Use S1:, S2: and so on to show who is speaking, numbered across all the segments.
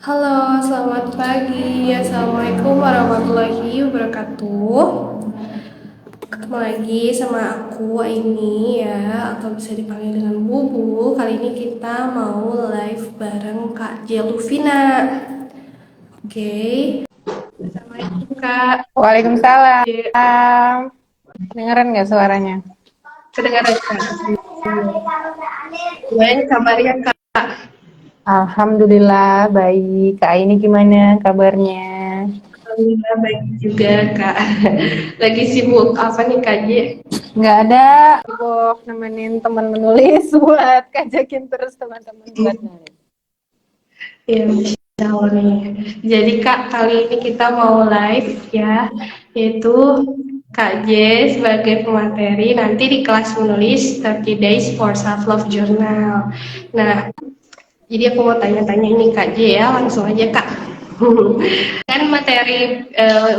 S1: Halo, selamat pagi. Assalamualaikum warahmatullahi wabarakatuh. Ketemu lagi sama aku Aini ya, atau bisa dipanggil dengan Bubu. Kali ini kita mau live bareng Kak Jeluvina. Oke. Assalamualaikum Kak.
S2: Waalaikumsalam.
S1: Ya,
S2: Dengeran nggak suaranya?
S1: kedengaran Kak. Gimana kabarnya Kak?
S2: Alhamdulillah baik. Kak ini gimana kabarnya?
S1: Alhamdulillah baik juga Kak. Lagi sibuk apa nih Kak J?
S2: Nggak ada. Sibuk nemenin teman menulis buat kajakin terus teman-teman buat nulis.
S1: Ya, Masya Allah nih. Jadi Kak, kali ini kita mau live ya, yaitu Kak J sebagai pemateri nanti di kelas menulis 30 Days for Self Love Journal. Nah, jadi aku mau tanya-tanya ini Kak J ya, langsung aja Kak. Kan materi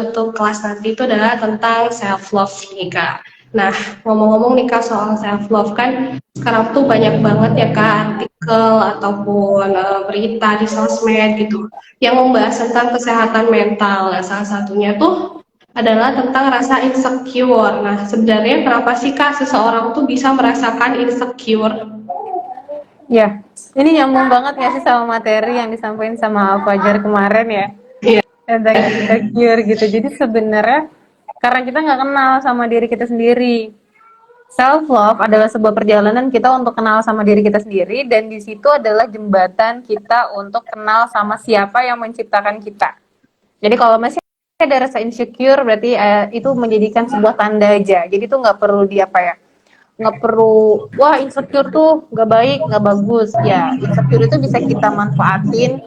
S1: untuk kelas nanti itu adalah tentang self love nih Kak. Nah, ngomong-ngomong nih Kak soal self love kan sekarang tuh banyak banget ya Kak artikel ataupun berita di sosmed gitu yang membahas tentang kesehatan mental. Nah, salah satunya tuh adalah tentang rasa insecure. Nah, sebenarnya kenapa sih Kak seseorang tuh bisa merasakan insecure?
S2: Ya, ini nyambung banget nggak sih sama materi yang disampaikan sama Fajar kemarin ya?
S1: Iya.
S2: Tentang insecure gitu. Jadi sebenarnya karena kita nggak kenal sama diri kita sendiri. Self love adalah sebuah perjalanan kita untuk kenal sama diri kita sendiri, dan di situ adalah jembatan kita untuk kenal sama siapa yang menciptakan kita. Jadi kalau masih ada rasa insecure berarti itu menjadikan sebuah tanda aja. Jadi itu nggak perlu di apa ya, nggak perlu wah insecure tuh nggak baik nggak bagus ya. Insecure itu bisa kita manfaatin,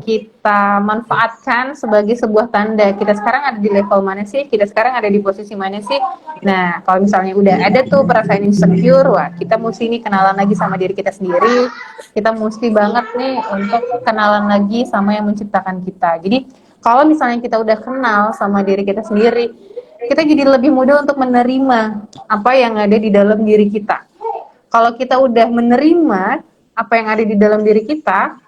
S2: kita manfaatkan sebagai sebuah tanda kita sekarang ada di level mana sih, kita sekarang ada di posisi mana sih. Nah kalau misalnya udah ada tuh perasaan insecure, wah kita mesti nih kenalan lagi sama diri kita sendiri, kita mesti banget nih untuk kenalan lagi sama yang menciptakan kita. Jadi kalau misalnya kita udah kenal sama diri kita sendiri, kita jadi lebih mudah untuk menerima apa yang ada di dalam diri kita. Kalau kita udah menerima apa yang ada di dalam diri kita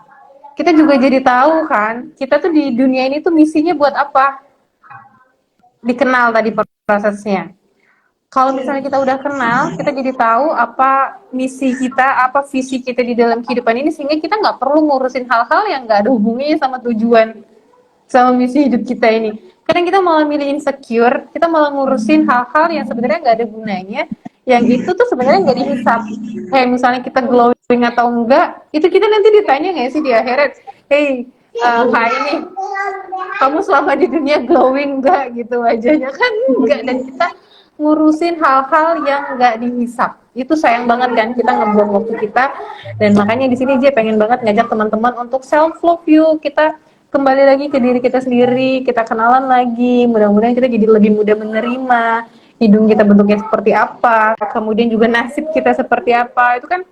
S2: juga jadi tahu kan, kita tuh di dunia ini tuh misinya buat apa? Dikenal tadi prosesnya. Kalau misalnya kita udah kenal, kita jadi tahu apa misi kita, apa visi kita di dalam kehidupan ini, sehingga kita nggak perlu ngurusin hal-hal yang nggak ada hubungannya sama tujuan, sama misi hidup kita ini. Kadang kita malah milih insecure, kita malah ngurusin hal-hal yang sebenarnya nggak ada gunanya, yang itu tuh sebenarnya nggak dihisap. Kayak misalnya kita glowing atau enggak, itu kita nanti ditanya nggak sih di akhirat, hey, Kak ini, kamu selama di dunia glowing enggak gitu wajahnya kan enggak, dan kita ngurusin hal-hal yang enggak dihisap. Itu sayang banget kan kita ngebuang waktu kita. Dan makanya di sini dia pengen banget ngajak teman-teman untuk self love you. Kita kembali lagi ke diri kita sendiri, kita kenalan lagi. Mudah-mudahan kita jadi lebih mudah menerima hidung kita bentuknya seperti apa, kemudian juga nasib kita seperti apa. Itu kan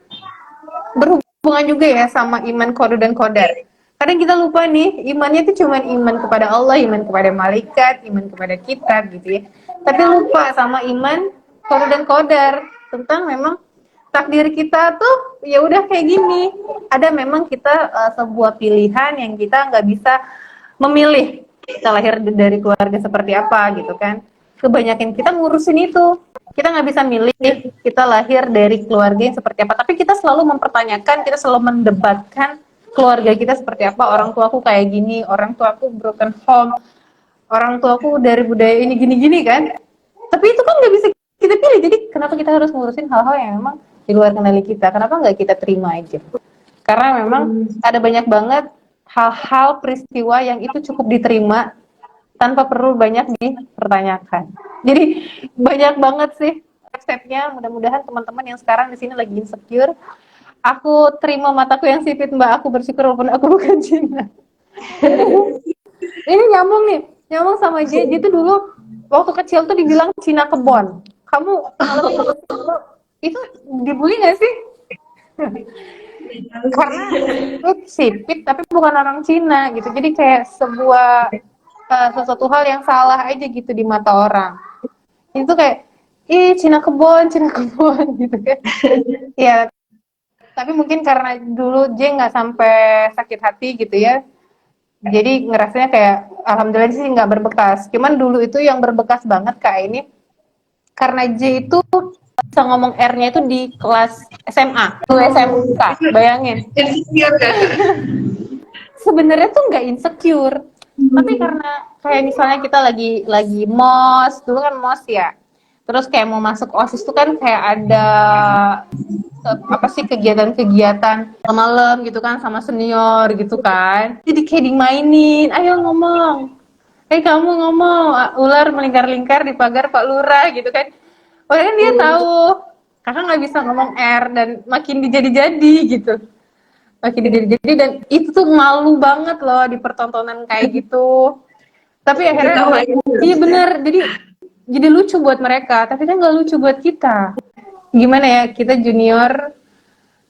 S2: berhubungan juga ya sama iman qada dan qadar. Kadang kita lupa nih, imannya itu cuma iman kepada Allah, iman kepada malaikat, iman kepada kitab gitu ya. Tapi lupa sama iman qada dan qadar, tentang memang takdir kita tuh ya udah kayak gini. Ada memang kita sebuah pilihan yang kita nggak bisa memilih. Kita lahir dari keluarga seperti apa gitu kan. Kebanyakan kita ngurusin itu, kita nggak bisa milih kita lahir dari keluarga yang seperti apa, tapi kita selalu mempertanyakan, kita selalu mendebatkan keluarga kita seperti apa. Orang tua aku kayak gini, orang tua aku broken home, orang tua aku dari budaya ini gini-gini kan, tapi itu kan nggak bisa kita pilih. Jadi kenapa kita harus ngurusin hal-hal yang memang di luar kendali kita? Kenapa nggak kita terima aja? Karena memang ada banyak banget hal-hal peristiwa yang itu cukup diterima tanpa perlu banyak dipertanyakan. Jadi banyak banget sih step-stepnya. Mudah-mudahan teman-teman yang sekarang di sini lagi insecure, aku terima mataku yang sipit mbak, aku bersyukur walaupun aku bukan Cina. Ini nyambung nih, nyambung sama J. J itu dulu waktu kecil tuh dibilang Cina kebon. Kamu ngalamin itu dibully gak sih? Karena sipit tapi bukan orang Cina gitu. Jadi kayak sebuah sesuatu hal yang salah aja gitu di mata orang. Itu kayak ih Cina kebon gitu kan. Ya, tapi mungkin karena dulu J nggak sampai sakit hati gitu ya. Jadi ngerasanya kayak alhamdulillah sih nggak berbekas. Cuman dulu itu yang berbekas banget Kak ini karena J itu bisa ngomong R-nya itu di kelas SMA, tuh SMK, bayangin.
S1: Insecure kan?
S2: Sebenarnya tuh nggak insecure, tapi karena kayak misalnya kita lagi mos, dulu kan mos ya. Terus kayak mau masuk OSIS tuh kan kayak ada apa sih kegiatan-kegiatan malam gitu kan sama senior gitu kan. Jadi kayak dimainin, ayo ngomong. Kamu ngomong, ular melingkar-lingkar di pagar Pak Lurah gitu kan. Padahal kan dia tahu kakak nggak bisa ngomong R dan makin dijadi-jadi gitu. Makin dijadi-jadi dan itu tuh malu banget loh di pertontonan kayak gitu. Tapi akhirnya,
S1: Diketawain
S2: iya
S1: terus ya.
S2: bener, jadi lucu buat mereka, tapi kan nggak lucu buat kita. Gimana ya, kita junior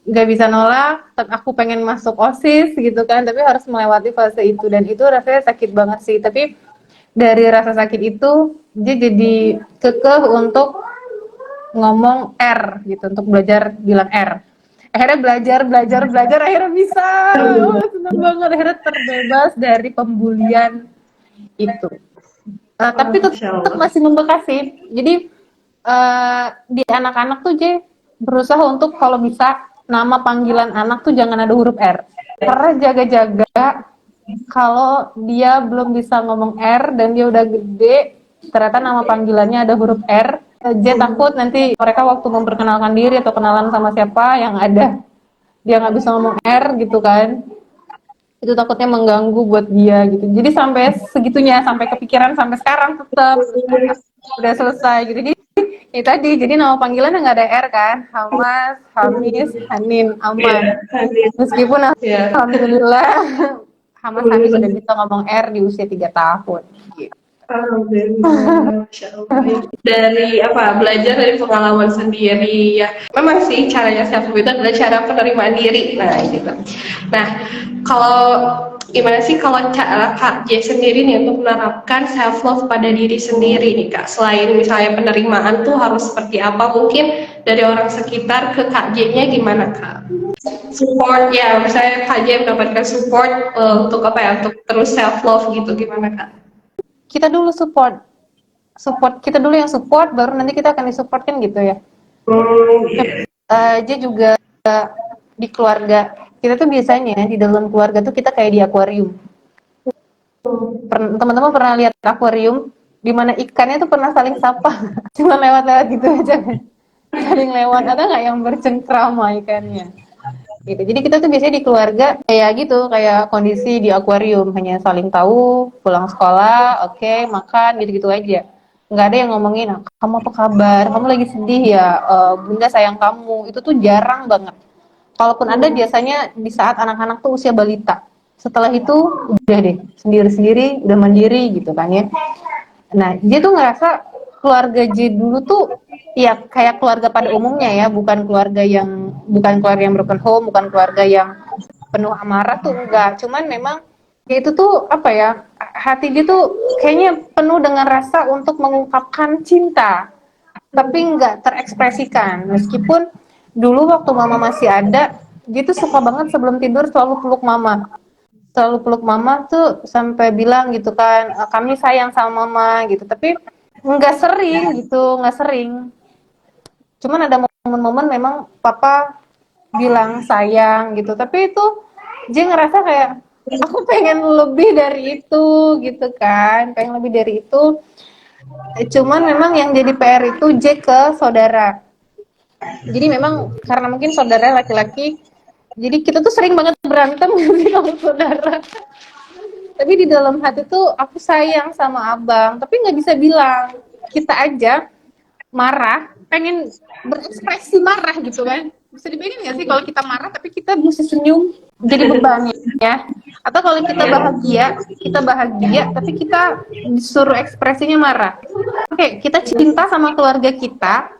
S2: nggak bisa nolak, tapi aku pengen masuk OSIS gitu kan, tapi harus melewati fase itu dan itu rasanya sakit banget sih. Tapi dari rasa sakit itu dia jadi kekeh untuk ngomong R gitu, untuk belajar bilang R. Akhirnya belajar akhirnya bisa. Oh, seneng banget akhirnya terbebas dari pembulian itu. Tapi
S1: Masya
S2: tetap
S1: Allah.
S2: masih membekas sih. Jadi di anak-anak tuh J berusaha untuk kalau bisa nama panggilan anak tuh jangan ada huruf R. Karena jaga-jaga kalau dia belum bisa ngomong R dan dia udah gede, ternyata nama panggilannya ada huruf R. J takut nanti mereka waktu memperkenalkan diri atau kenalan sama siapa yang ada dia nggak bisa ngomong R gitu kan, itu takutnya mengganggu buat dia gitu. Jadi sampai segitunya, sampai kepikiran sampai sekarang tetap udah selesai gitu. Jadi ya tadi, jadi nama panggilannya nggak ada R kan, Hamas, Hamis, Hanin,
S1: Iya,
S2: aman.
S1: hadir.
S2: Meskipun
S1: Ya,
S2: alhamdulillah Hamas Hamis udah
S1: alhamdulillah.
S2: bisa ngomong R di usia 3 tahun. Gitu.
S1: Alhamdulillah, Masya Allah. Dari apa? Belajar dari pengalaman sendiri ya. Memang sih caranya self love itu adalah cara penerimaan diri. Nah, gitu. Nah, kalau gimana sih kalau cara Kak J sendiri nih untuk menerapkan self love pada diri sendiri nih Kak? Selain misalnya penerimaan tuh harus seperti apa? Mungkin dari orang sekitar ke Kak J-nya gimana Kak? Support ya, misalnya Kak J mendapatkan support untuk apa ya? Untuk terus self love gitu gimana Kak?
S2: Kita dulu support, support kita dulu yang support, baru nanti kita akan disupport kan gitu ya.
S1: Iya.
S2: Dia juga di keluarga kita tuh biasanya di dalam keluarga tuh kita kayak di akuarium. Teman-teman pernah lihat akuarium di mana ikannya tuh pernah saling sapa, cuma lewat-lewat gitu aja kan, saling lewat, ada nggak yang bercengkrama ikannya gitu. Jadi kita tuh biasanya di keluarga kayak gitu, kayak kondisi di akuarium, hanya saling tahu, pulang sekolah oke, makan gitu-gitu aja, nggak ada yang ngomongin kamu apa kabar, kamu lagi sedih ya, bunda sayang kamu, itu tuh jarang banget. Kalaupun ada biasanya di saat anak-anak tuh usia balita. Setelah itu udah deh sendiri-sendiri, udah mandiri gitu kan ya. Nah, dia tuh ngerasa keluarga J dulu tuh ya kayak keluarga pada umumnya ya, bukan keluarga yang broken home, bukan keluarga yang penuh amarah tuh enggak. Cuman memang ya itu tuh apa ya, hati dia tuh kayaknya penuh dengan rasa untuk mengungkapkan cinta tapi nggak terekspresikan. Meskipun dulu waktu mama masih ada, dia tuh suka banget sebelum tidur selalu peluk mama. Selalu peluk mama tuh sampai bilang gitu kan, kami sayang sama mama gitu. Tapi nggak sering gitu, nggak sering. Cuman ada momen-momen memang papa bilang sayang gitu. Tapi itu dia ngerasa kayak aku pengen lebih dari itu gitu kan, pengen lebih dari itu. Cuman memang yang jadi PR itu J ke saudara. Jadi memang karena mungkin saudara laki-laki, jadi kita tuh sering banget berantem gitu sama saudara. Tapi di dalam hati tuh aku sayang sama abang, tapi nggak bisa bilang. Kita aja marah, pengen berekspresi marah gitu kan. Bisa dibayangin nggak sih kalau kita marah tapi kita mesti senyum, jadi beban ya. Atau kalau kita bahagia tapi kita disuruh ekspresinya marah. Oke, kita cinta sama keluarga kita,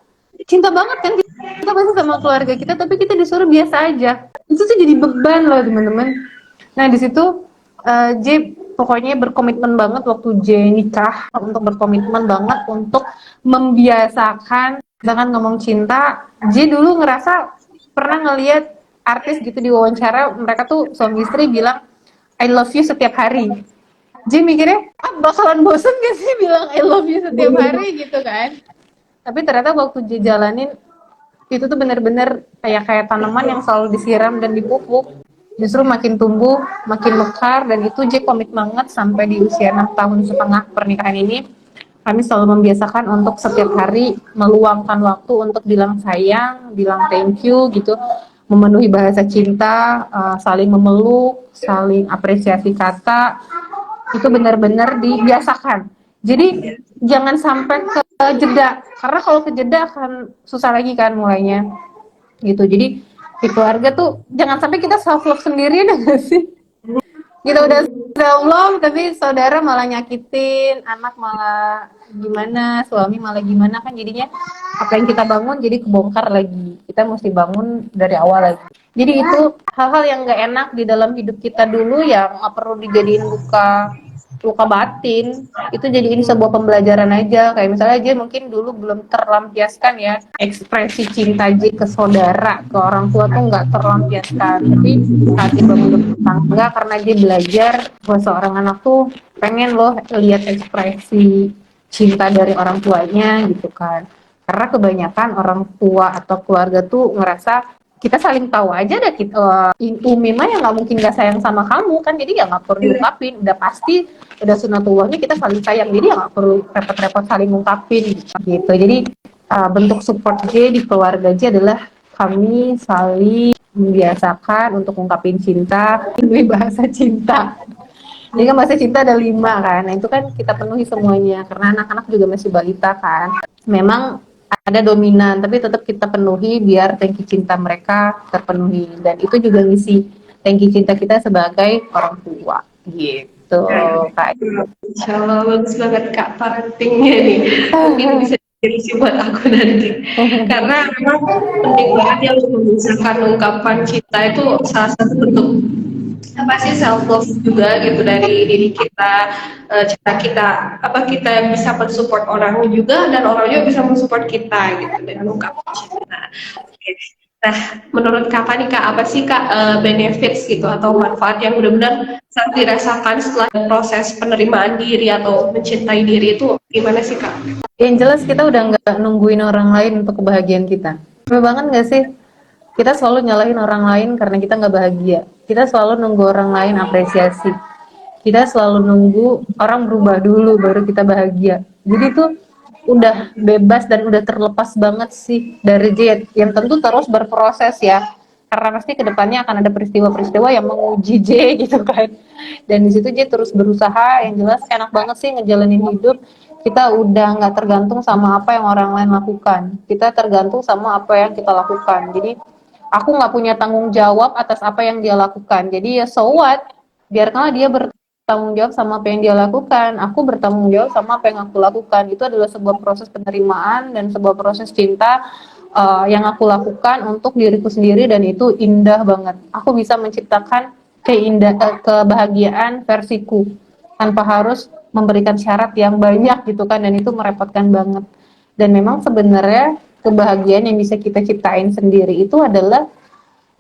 S2: cinta banget kan kita pasti sama keluarga kita, tapi kita disuruh biasa aja. Itu tuh jadi beban loh teman-teman. Nah di situ J pokoknya berkomitmen banget waktu J nikah untuk berkomitmen banget untuk membiasakan dengan ngomong cinta. J dulu ngerasa pernah ngelihat artis gitu di wawancara, mereka tuh suami istri bilang I love you setiap hari. Jadi mikirnya, bakalan bosen gak sih bilang I love you setiap hari gitu kan. Tapi ternyata waktu dijalanin, itu tuh bener-bener kayak tanaman yang selalu disiram dan dipupuk. Justru makin tumbuh, makin mekar, dan itu J komit banget sampai di usia 6 tahun setengah pernikahan ini. Kami selalu membiasakan untuk setiap hari meluangkan waktu untuk bilang sayang, bilang thank you gitu, memenuhi bahasa cinta, saling memeluk, saling apresiasi kata, itu benar-benar dibiasakan. Jadi jangan sampai ke jeda, karena kalau ke jeda akan susah lagi kan mulainya gitu. Jadi di keluarga tuh jangan sampai kita self love sendiri ya gak sih? Kita udah self love tapi saudara malah nyakitin, anak malah gimana, suami malah gimana, kan jadinya apa yang kita bangun jadi kebongkar lagi. Kita mesti bangun dari awal lagi. Jadi itu hal-hal yang gak enak di dalam hidup kita dulu yang gak perlu dijadiin luka batin, itu jadiin sebuah pembelajaran aja. Kayak misalnya aja mungkin dulu belum terlampiaskan ya ekspresi cinta J ke saudara, ke orang tua tuh nggak terlampiaskan, tapi saat dia bangun rumah tangga, karena dia belajar bahwa seorang anak tuh pengen loh lihat ekspresi cinta dari orang tuanya gitu kan. Karena kebanyakan orang tua atau keluarga tuh ngerasa kita saling tahu aja deh, kita Umi mah ya nggak mungkin nggak sayang sama kamu kan, jadi ya nggak perlu diungkapin, udah pasti udah sunatullahnya kita saling sayang, jadi ya nggak perlu repot-repot saling ngungkapin gitu. Jadi bentuk support J di keluarga J adalah kami saling membiasakan untuk ngungkapin cinta, ini bahasa cinta. Jadi kan bahasa cinta ada 5 kan, nah itu kan kita penuhi semuanya karena anak-anak juga masih balita kan. Memang ada dominan, tapi tetap kita penuhi biar tangki cinta mereka terpenuhi, dan itu juga ngisi tangki cinta kita sebagai orang tua gitu Kak.
S1: Insya Allah bagus banget Kak parentingnya nih. Mungkin bisa jadi sih buat aku nanti. Karena memang penting banget ya untuk memisahkan ungkapan cinta itu salah satu bentuk apa sih self love juga gitu dari diri kita, cara kita apa kita bisa mensupport orang juga dan orang juga bisa mensupport kita gitu dengan ungkapan cinta. Oke. Nah, menurut kakak nih kak, apa sih kak benefits gitu atau manfaat yang benar-benar saat dirasakan setelah proses penerimaan diri atau mencintai diri itu gimana sih kak?
S2: Yang jelas kita udah nggak nungguin orang lain untuk kebahagiaan kita. Bener banget nggak sih? Kita selalu nyalahin orang lain karena kita nggak bahagia. Kita selalu nunggu orang lain apresiasi. Kita selalu nunggu orang berubah dulu baru kita bahagia. Jadi tuh udah bebas dan udah terlepas banget sih dari J, yang tentu terus berproses ya. Karena pasti kedepannya akan ada peristiwa-peristiwa yang menguji J gitu kan. Dan di situ J terus berusaha. Yang jelas enak banget sih ngejalanin hidup. Kita udah nggak tergantung sama apa yang orang lain lakukan. Kita tergantung sama apa yang kita lakukan. Jadi aku nggak punya tanggung jawab atas apa yang dia lakukan. Jadi ya so what? Biarkanlah dia bertanggung jawab sama apa yang dia lakukan. Aku bertanggung jawab sama apa yang aku lakukan. Itu adalah sebuah proses penerimaan dan sebuah proses cinta yang aku lakukan untuk diriku sendiri, dan itu indah banget. Aku bisa menciptakan kebahagiaan versiku tanpa harus memberikan syarat yang banyak gitu kan, dan itu merepotkan banget. Dan memang sebenarnya kebahagiaan yang bisa kita ciptain sendiri itu adalah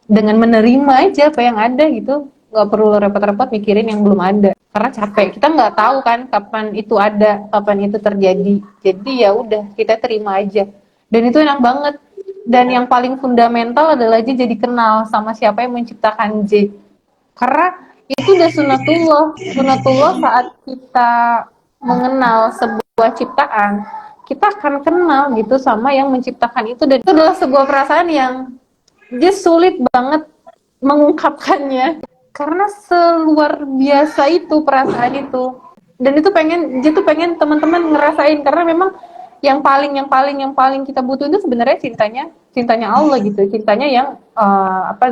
S2: dengan menerima aja apa yang ada gitu, nggak perlu repot-repot mikirin yang belum ada karena capek. Kita nggak tahu kan kapan itu ada, kapan itu terjadi, jadi ya udah kita terima aja, dan itu enak banget. Dan yang paling fundamental adalah J jadi kenal sama siapa yang menciptakan J, karena itu udah sunatullah saat kita mengenal sebuah ciptaan, kita akan kenal gitu sama yang menciptakan itu, dan itu adalah sebuah perasaan yang just sulit banget mengungkapkannya karena seluar biasa itu perasaan itu. Dan itu pengen teman-teman ngerasain, karena memang yang paling kita butuh itu sebenarnya cintanya Allah gitu, cintanya yang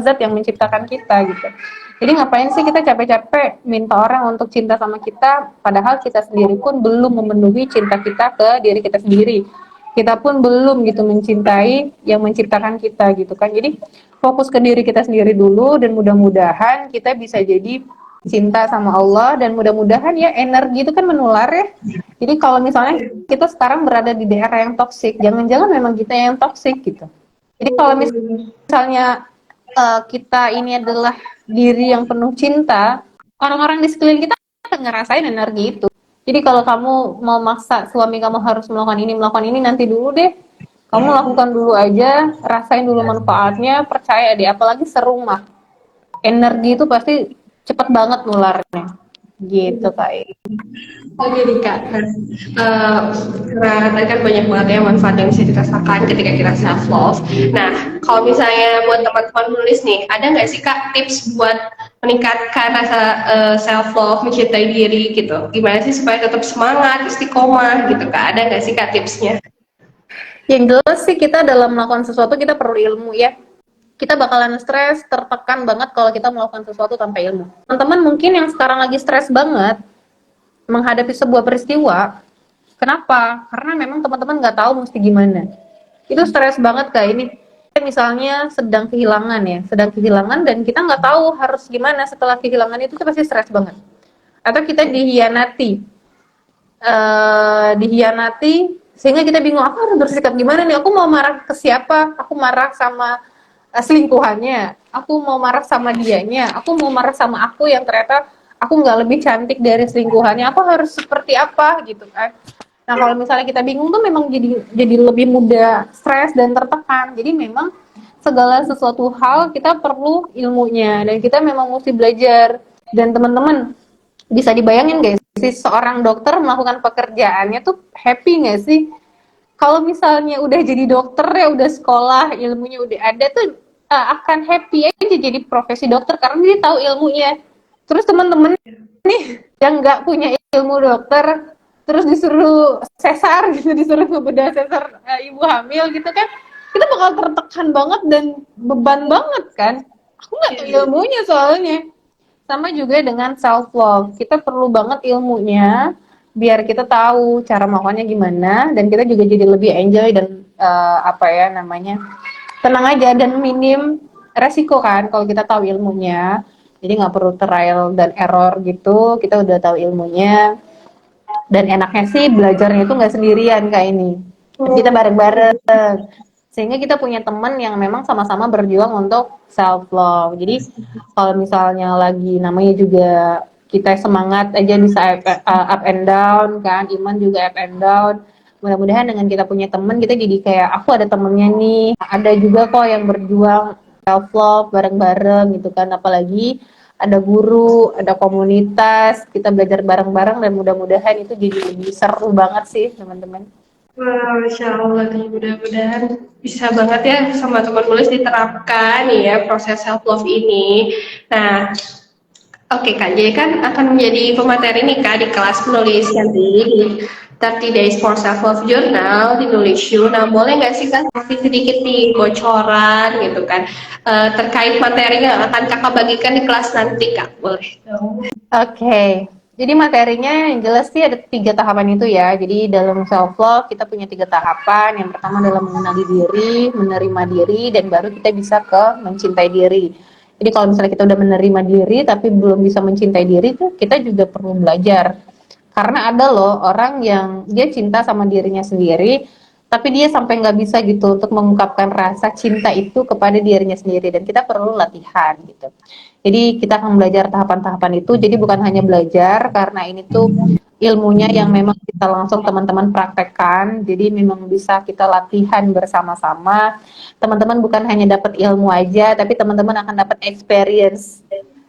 S2: zat yang menciptakan kita gitu. Jadi ngapain sih kita capek-capek minta orang untuk cinta sama kita, padahal kita sendiri pun belum memenuhi cinta kita ke diri kita sendiri. Kita pun belum gitu mencintai yang menciptakan kita gitu kan. Jadi fokus ke diri kita sendiri dulu, dan mudah-mudahan kita bisa jadi cinta sama Allah, dan mudah-mudahan ya energi itu kan menular ya. Jadi kalau misalnya kita sekarang berada di daerah yang toksik, jangan-jangan memang kita yang toksik gitu. Jadi kalau misalnya kita ini adalah diri yang penuh cinta, orang-orang di sekeliling kita akan ngerasain energi itu. Jadi kalau kamu mau maksa suami kamu harus melakukan ini nanti dulu deh. Kamu lakukan dulu aja, rasain dulu manfaatnya, percaya deh, apalagi serumah. Energi itu pasti cepet banget nularnya. Gitu, Kak.
S1: Oke nih Kak, karena tadi kan banyak banget ya manfaat yang bisa dirasakan ketika kita self love. Nah, kalau misalnya buat teman-teman menulis nih, ada nggak sih Kak tips buat meningkatkan rasa self love, mencintai diri gitu? Gimana sih supaya tetap semangat, istiqomah gitu Kak? Ada nggak sih Kak tipsnya?
S2: Yang jelas sih kita dalam melakukan sesuatu kita perlu ilmu ya. Kita bakalan stres, tertekan banget kalau kita melakukan sesuatu tanpa ilmu. Teman-teman mungkin yang sekarang lagi stres banget menghadapi sebuah peristiwa, kenapa? Karena memang teman-teman nggak tahu mesti gimana. Itu stres banget kayak ini. Misalnya sedang kehilangan ya, sedang kehilangan dan kita nggak tahu harus gimana setelah kehilangan itu pasti stres banget. Atau kita dihianati sehingga kita bingung aku harus bersikap gimana nih, aku mau marah ke siapa, aku marah sama selingkuhannya, aku mau marah sama dianya, aku mau marah sama aku yang ternyata aku nggak lebih cantik dari selingkuhannya, aku harus seperti apa gitu kan. Nah kalau misalnya kita bingung tuh memang jadi lebih mudah stres dan tertekan. Jadi memang segala sesuatu hal kita perlu ilmunya dan kita memang mesti belajar. Dan teman-teman bisa dibayangin guys, si seorang dokter melakukan pekerjaannya tuh happy nggak sih? Kalau misalnya udah jadi dokter ya udah sekolah ilmunya udah ada tuh akan happy aja jadi profesi dokter karena dia tahu ilmunya. Terus teman-teman yang nggak punya ilmu dokter terus disuruh sesar gitu, disuruh ngebedah sesar ibu hamil gitu kan, kita bakal tertekan banget dan beban banget kan. Aku nggak tahu ilmunya soalnya. Sama juga dengan self love, kita perlu banget ilmunya biar kita tahu cara melakukannya gimana dan kita juga jadi lebih enjoy dan apa ya namanya, tenang aja dan minim resiko kan kalau kita tahu ilmunya. Jadi nggak perlu trial dan error gitu, kita udah tahu ilmunya. Dan enaknya sih belajarnya itu nggak sendirian kayak ini, kita bareng-bareng sehingga kita punya teman yang memang sama-sama berjuang untuk self love. Jadi kalau misalnya lagi namanya juga kita semangat aja bisa up and down kan, Iman juga up and down. Mudah-mudahan dengan kita punya teman kita jadi kayak aku ada temennya nih, ada juga kok yang berjuang self love bareng-bareng gitu kan, apalagi ada guru, ada komunitas, kita belajar bareng-bareng dan mudah-mudahan itu jadi lebih seru banget sih teman-teman.
S1: Wah, Masya Allah nih, mudah-mudahan bisa banget ya sama teman menulis diterapkan nih ya proses self love ini. Nah, oke Kak, jadi kan akan menjadi pemateri nih Kak di kelas menulis nanti di 30 Days for Self Love Journal di Nulis You. Nah, boleh nggak sih Kak kasih sedikit nih bocoran gitu kan terkait materi yang akan Kakak bagikan di kelas nanti Kak? Boleh dong.
S2: Oke, jadi materinya yang jelas sih ada 3 tahapan itu ya. Jadi dalam self love kita punya 3 tahapan. Yang pertama adalah mengenali diri, menerima diri, dan baru kita bisa ke mencintai diri. Jadi kalau misalnya kita udah menerima diri tapi belum bisa mencintai diri tuh kita juga perlu belajar. Karena ada loh orang yang dia cinta sama dirinya sendiri, tapi dia sampai nggak bisa gitu untuk mengungkapkan rasa cinta itu kepada dirinya sendiri dan kita perlu latihan gitu. Jadi kita akan belajar tahapan-tahapan itu. Jadi bukan hanya belajar karena ini tuh ilmunya yang memang kita langsung teman-teman praktekkan. Jadi memang bisa kita latihan bersama-sama. Teman-teman bukan hanya dapat ilmu aja, tapi teman-teman akan dapat experience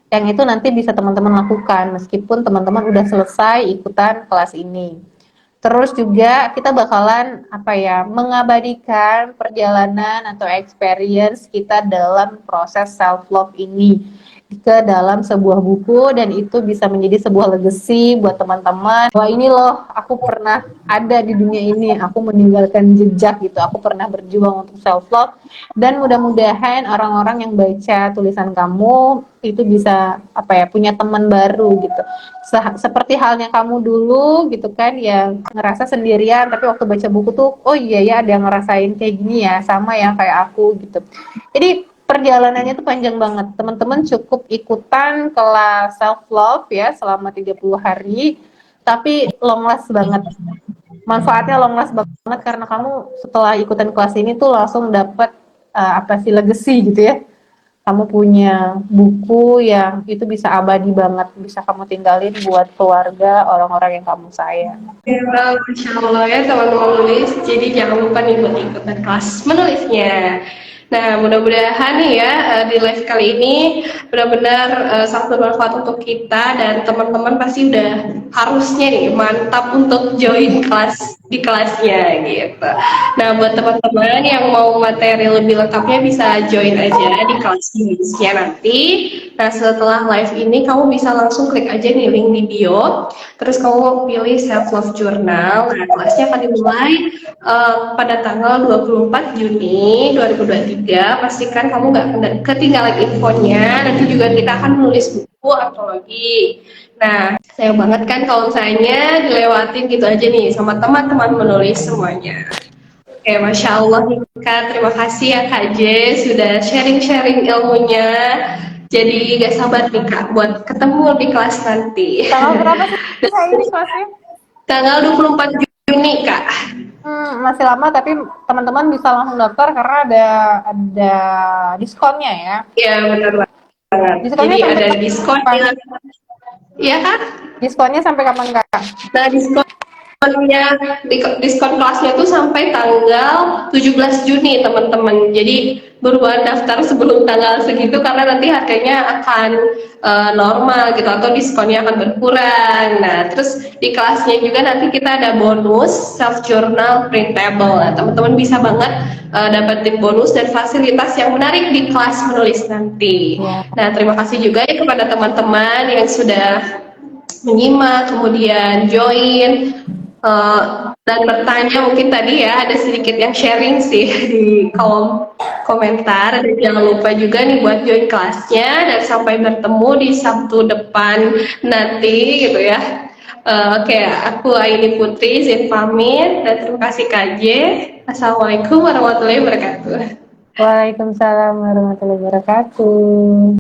S2: yang itu nanti bisa teman-teman lakukan meskipun teman-teman udah selesai ikutan kelas ini. Terus juga kita bakalan apa ya, mengabadikan perjalanan atau experience kita dalam proses self love ini ke dalam sebuah buku dan itu bisa menjadi sebuah legacy buat teman-teman. Wah ini loh, aku pernah ada di dunia ini, aku meninggalkan jejak gitu, aku pernah berjuang untuk self love dan mudah-mudahan orang-orang yang baca tulisan kamu itu bisa apa ya, punya teman baru gitu. Seperti halnya kamu dulu gitu kan yang ngerasa sendirian tapi waktu baca buku tuh oh iya ya ada yang ngerasain kayak gini ya, sama ya kayak aku gitu. Jadi perjalanannya tuh panjang banget. Teman-teman cukup ikutan kelas self love ya selama 30 hari tapi long last banget. Manfaatnya long last banget karena kamu setelah ikutan kelas ini tuh langsung dapat apa sih legacy gitu ya. kamu punya buku yang itu bisa abadi banget, bisa kamu tinggalin buat keluarga, orang-orang yang kamu sayang.
S1: Ya, Masya Allah ya teman-teman menulis. Jadi jangan lupa nih buat ikutan kelas menulisnya. Nah, mudah-mudahan nih ya di live kali ini benar-benar sangat bermanfaat untuk kita dan teman-teman pasti udah harusnya nih mantap untuk join kelas di kelasnya gitu. Nah, buat teman-teman yang mau materi lebih lengkapnya bisa join aja di kelas menulisnya nanti. Nah, setelah live ini kamu bisa langsung klik aja nih link di bio. Terus kamu pilih self love journal. Nah, kelasnya akan dimulai pada tanggal 24 Juni 2023. Pastikan kamu nggak ketinggalan infonya. Nanti juga kita akan menulis buku antologi. Nah, sayang banget kan kalau misalnya dilewatin gitu aja nih sama teman-teman menulis semuanya. Oke, Masya Allah nih Kak, terima kasih ya Kak J sudah sharing-sharing ilmunya. Jadi gak sabar nih Kak buat ketemu di kelas nanti.
S2: Tanggal berapa sih saya ini kelasnya?
S1: Tanggal 24 Juni Kak.
S2: Masih lama tapi teman-teman bisa langsung daftar karena ada diskonnya ya.
S1: Ya benar banget.
S2: Diskonnya
S1: Jadi
S2: sampai
S1: ada diskon
S2: kapan?
S1: ya. Iya Kak?
S2: Diskonnya sampai kapan Kak?
S1: Nah, diskon kelasnya tuh sampai tanggal 17 Juni teman-teman. Jadi buruan daftar sebelum tanggal segitu karena nanti harganya akan normal gitu atau diskonnya akan berkurang. Nah, terus di kelasnya juga nanti kita ada bonus self journal printable. Nah, teman-teman bisa banget dapetin bonus dan fasilitas yang menarik di kelas menulis nanti.
S2: Ya.
S1: Nah, terima kasih juga ya kepada teman-teman yang sudah menyimak, kemudian join, dan bertanya mungkin tadi ya ada sedikit yang sharing sih di kolom komentar. Dan jangan lupa juga nih buat join kelasnya dan sampai bertemu di Sabtu depan nanti gitu ya. Oke, aku Aini Putri izin pamit dan terima kasih KJ. Assalamualaikum warahmatullahi wabarakatuh.
S2: Waalaikumsalam warahmatullahi wabarakatuh.